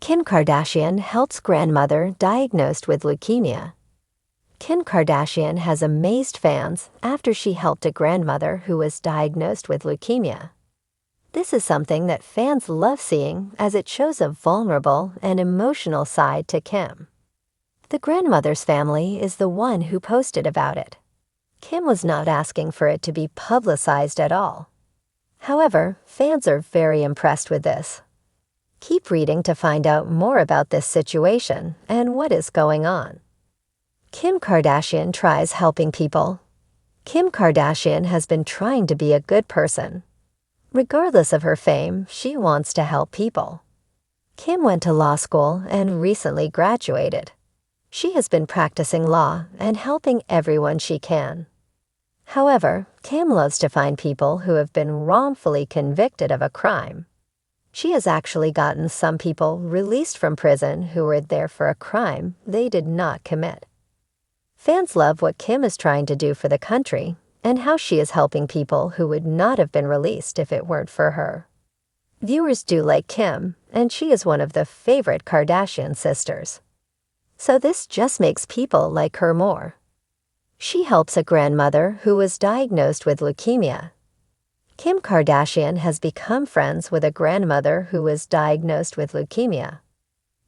Kim Kardashian helps grandmother diagnosed with leukemia. Kim Kardashian has amazed fans after she helped a grandmother who was diagnosed with leukemia. This is something that fans love seeing as it shows a vulnerable and emotional side to Kim. The grandmother's family is the one who posted about it. Kim was not asking for it to be publicized at all. However, fans are very impressed with this. Keep reading to find out more about this situation and what is going on. Kim Kardashian tries helping people. Kim Kardashian has been trying to be a good person. Regardless of her fame, she wants to help people. Kim went to law school and recently graduated. She has been practicing law and helping everyone she can. However, Kim loves to find people who have been wrongfully convicted of a crime. She has actually gotten some people released from prison who were there for a crime they did not commit. Fans love what Kim is trying to do for the country and how she is helping people who would not have been released if it weren't for her. Viewers do like Kim, and she is one of the favorite Kardashian sisters. So this just makes people like her more. She helps a grandmother who was diagnosed with leukemia. Kim Kardashian has become friends with a grandmother who was diagnosed with leukemia.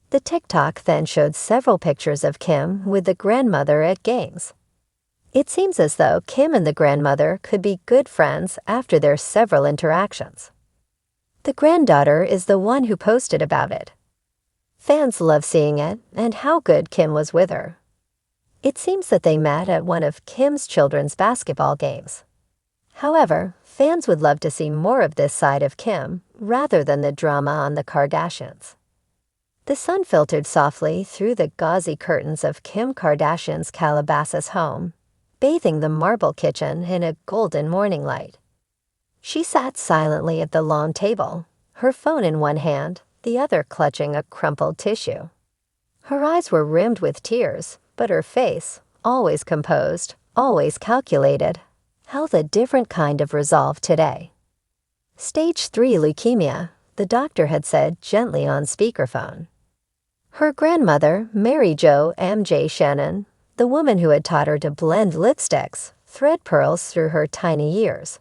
The TikTok then showed several pictures of Kim with the grandmother at games. It seems as though Kim and the grandmother could be good friends after their several interactions. The granddaughter is the one who posted about it. Fans love seeing it and how good Kim was with her. It seems that they met at one of Kim's children's basketball games. However, fans would love to see more of this side of Kim rather than the drama on the Kardashians. The sun filtered softly through the gauzy curtains of Kim Kardashian's Calabasas home, bathing the marble kitchen in a golden morning light. She sat silently at the long table, her phone in one hand, the other clutching a crumpled tissue. Her eyes were rimmed with tears, but her face, always composed, always calculated, held a different kind of resolve today. Stage 3 leukemia, the doctor had said gently on speakerphone. Her grandmother, Mary Jo M.J. Shannon, the woman who had taught her to blend lipsticks, thread pearls through her tiny ears,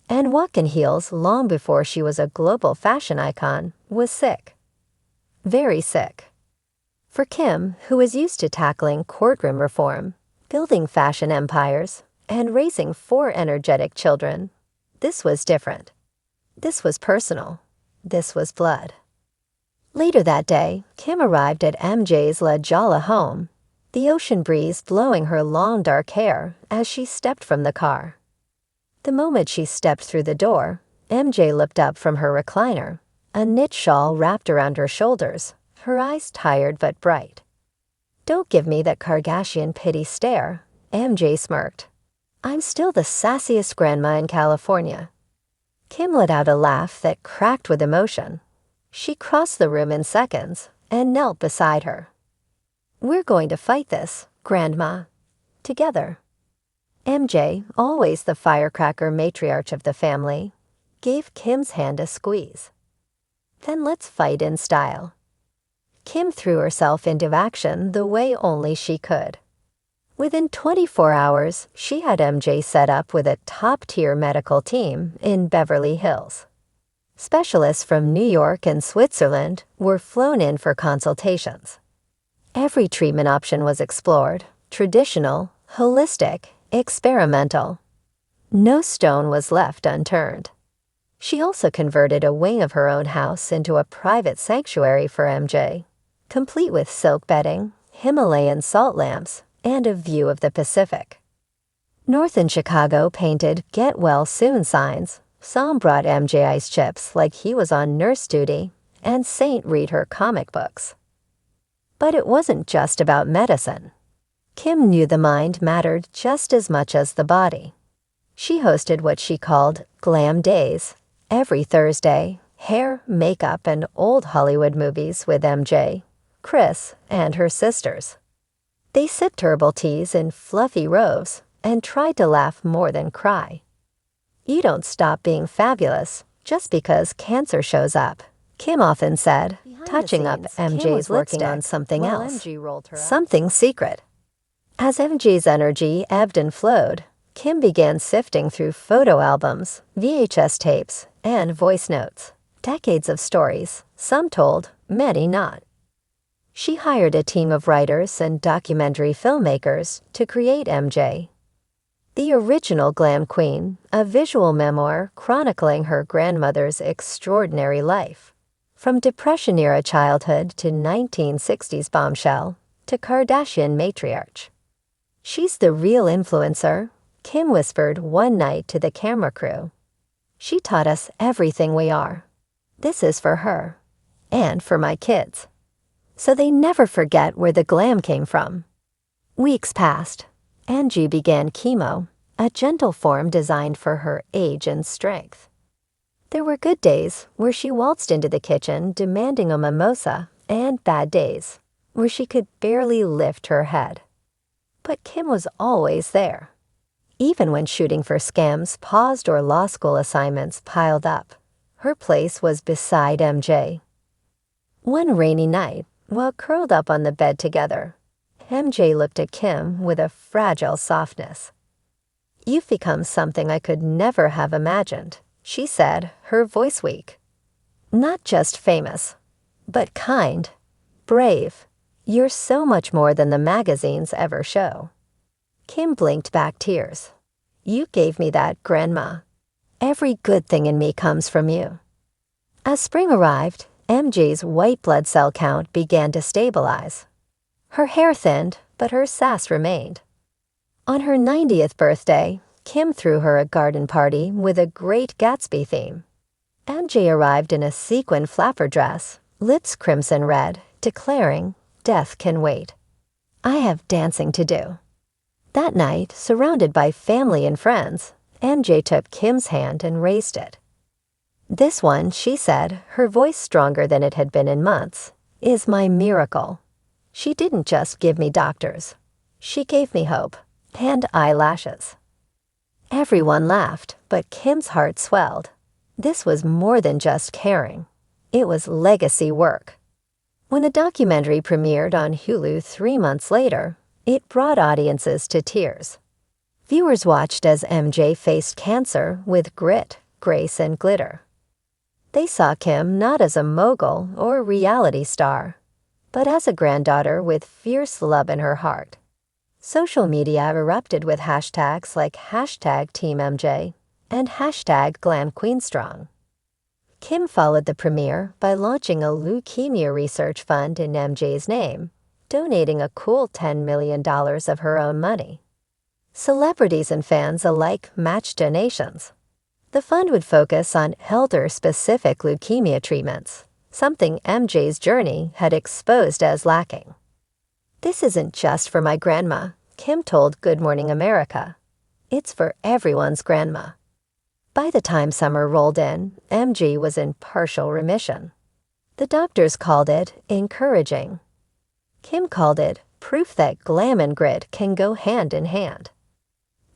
and walk in heels long before she was a global fashion icon, was sick. Very sick. For Kim, who was used to tackling courtroom reform, building fashion empires, and raising 4 energetic children, this was different. This was personal. This was blood. Later that day, Kim arrived at MJ's La Jolla home, the ocean breeze blowing her long dark hair as she stepped from the car. The moment she stepped through the door, MJ looked up from her recliner, a knit shawl wrapped around her shoulders, her eyes tired but bright. "Don't give me that Kardashian pity stare," MJ smirked. "I'm still the sassiest grandma in California." Kim let out a laugh that cracked with emotion. She crossed the room in seconds and knelt beside her. "We're going to fight this, Grandma. Together." MJ, always the firecracker matriarch of the family, gave Kim's hand a squeeze. "Then let's fight in style." Kim threw herself into action the way only she could. Within 24 hours, she had MJ set up with a top-tier medical team in Beverly Hills. Specialists from New York and Switzerland were flown in for consultations. Every treatment option was explored: traditional, holistic, experimental. No stone was left unturned. She also converted a wing of her own house into a private sanctuary for MJ, complete with silk bedding, Himalayan salt lamps, and a view of the Pacific. North in Chicago painted "Get Well Soon" signs. Sam brought MJ ice chips like he was on nurse duty, and Saint read her comic books. But it wasn't just about medicine. Kim knew the mind mattered just as much as the body. She hosted what she called Glam Days every Thursday, hair, makeup, and old Hollywood movies with MJ, Chris, and her sisters. They sipped herbal teas in fluffy robes and tried to laugh more than cry. You don't stop being fabulous just because cancer shows up, Kim often said, touching up Kim MJ's was working lipstick on something while else. MJ rolled her something secret. As MJ's energy ebbed and flowed, Kim began sifting through photo albums, VHS tapes, and voice notes. Decades of stories, some told, many not. She hired a team of writers and documentary filmmakers to create MJ. The original Glam Queen, a visual memoir chronicling her grandmother's extraordinary life. From Depression-era childhood to 1960s bombshell to Kardashian matriarch. "She's the real influencer," Kim whispered one night to the camera crew. "She taught us everything we are. This is for her. And for my kids. So they never forget where the glam came from." Weeks passed. Angie began chemo, a gentle form designed for her age and strength. There were good days where she waltzed into the kitchen demanding a mimosa, and bad days where she could barely lift her head. But Kim was always there. Even when shooting for scams paused or law school assignments piled up, her place was beside MJ. One rainy night, while curled up on the bed together, MJ looked at Kim with a fragile softness. "You've become something I could never have imagined," she said, her voice weak. "Not just famous, but kind, brave. You're so much more than the magazines ever show." Kim blinked back tears. "You gave me that, Grandma. Every good thing in me comes from you." As spring arrived, MJ's white blood cell count began to stabilize. Her hair thinned, but her sass remained. On her 90th birthday, Kim threw her a garden party with a Great Gatsby theme. MJ arrived in a sequin flapper dress, lips crimson red, declaring, "Death can wait. I have dancing to do." That night, surrounded by family and friends, MJ took Kim's hand and raised it. "This one," she said, her voice stronger than it had been in months, "is my miracle. She didn't just give me doctors. She gave me hope and eyelashes." Everyone laughed, but Kim's heart swelled. This was more than just caring. It was legacy work. When the documentary premiered on Hulu 3 months later, it brought audiences to tears. Viewers watched as MJ faced cancer with grit, grace, and glitter. They saw Kim not as a mogul or reality star, but as a granddaughter with fierce love in her heart. Social media erupted with hashtags like #TeamMJ and #GlamQueenStrong. Kim followed the premiere by launching a leukemia research fund in MJ's name, donating a cool $10 million of her own money. Celebrities and fans alike matched donations. The fund would focus on elder-specific leukemia treatments, something MJ's journey had exposed as lacking. "This isn't just for my grandma," Kim told Good Morning America. "It's for everyone's grandma." By the time summer rolled in, MJ was in partial remission. The doctors called it encouraging. Kim called it proof that glam and grit can go hand in hand.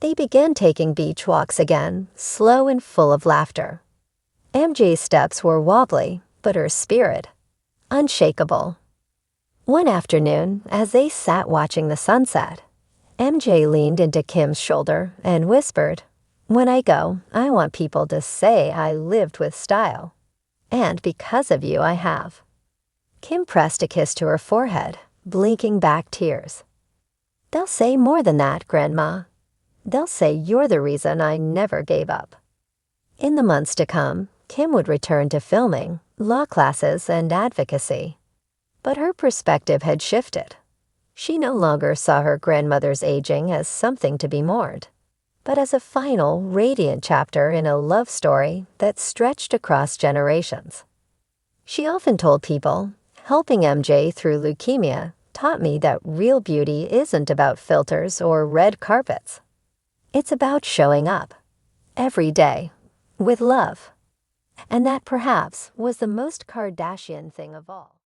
They began taking beach walks again, slow and full of laughter. MJ's steps were wobbly, but her spirit unshakable. One afternoon, as they sat watching the sunset, MJ leaned into Kim's shoulder and whispered, "When I go, I want people to say I lived with style. And because of you, I have." Kim pressed a kiss to her forehead, blinking back tears. "They'll say more than that, Grandma. They'll say you're the reason I never gave up." In the months to come, Kim would return to filming, law classes, and advocacy. But her perspective had shifted. She no longer saw her grandmother's aging as something to be mourned, but as a final, radiant chapter in a love story that stretched across generations. She often told people, "Helping MJ through leukemia taught me that real beauty isn't about filters or red carpets. It's about showing up, every day, with love." And that perhaps was the most Kardashian thing of all.